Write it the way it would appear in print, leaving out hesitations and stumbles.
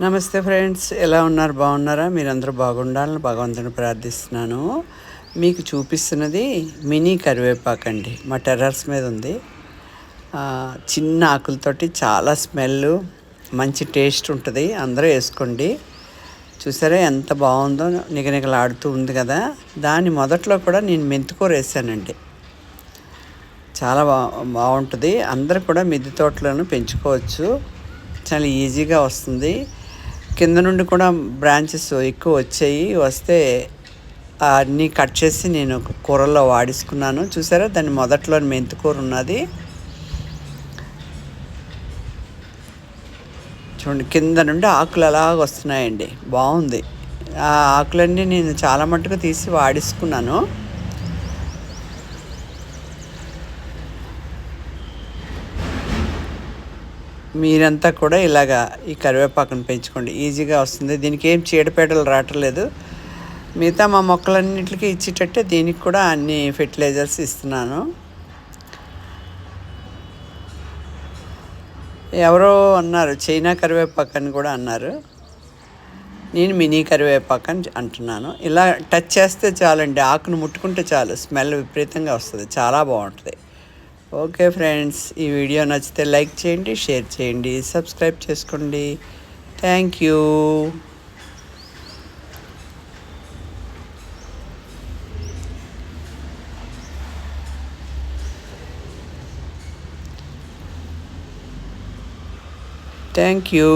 నమస్తే ఫ్రెండ్స్, ఎలా ఉన్నారు? బాగున్నారా? మీరందరూ బాగుండాలని భగవంతుని ప్రార్థిస్తున్నాను. మీకు చూపిస్తున్నది మినీ కరివేపాకు అండి. మా టెర్రస్ మీద ఉంది. చిన్న ఆకులతోటి చాలా స్మెల్, మంచి టేస్ట్ ఉంటుంది. అందరూ వేసుకోండి. చూసారా ఎంత బాగుందో, నిగనిగలాడుతూ ఉంది కదా. దాని మొదట్లో కూడా నేను మెంతికూర వేసానండి. చాలా బాగుంటుంది. అందరూ కూడా మిద్దె తోటలను పెంచుకోవచ్చు. చాలా ఈజీగా వస్తుంది. కింద నుండి కూడా బ్రాంచెస్ ఎక్కువ వస్తే అన్నీ కట్ చేసి నేను కూరల్లో వాడేసుకున్నాను. చూసారా, దాని మొదట్లో మెంతికూర ఉన్నది. చూడండి, కింద నుండి ఆకులు అలాగ వస్తున్నాయండి. బాగుంది. ఆ ఆకులన్నీ నేను చాలా మట్టుకు తీసి వాడేసుకున్నాను. మీరంతా కూడా ఇలాగా ఈ కరివేపాకును పెంచుకోండి. ఈజీగా వస్తుంది. దీనికి ఏం చీడపీడలు రావట్లేదు. మిగతా మా మొక్కలన్నింటికి ఇచ్చేటట్టే దీనికి కూడా అన్ని ఫెర్టిలైజర్స్ ఇస్తున్నాను. ఎవరో అన్నారు చైనా కరివేపాకు అని కూడా అన్నారు. నేను మినీ కరివేపాకు అని అంటున్నాను. ఇలా టచ్ చేస్తే చాలండి, ఆకును ముట్టుకుంటే చాలు, స్మెల్ విపరీతంగా వస్తుంది. చాలా బాగుంటుంది. ఓకే ఫ్రెండ్స్, ఈ వీడియో నచ్చితే లైక్ చేయండి, షేర్ చేయండి, సబ్స్క్రైబ్ చేసుకోండి. Thank you. Thank you.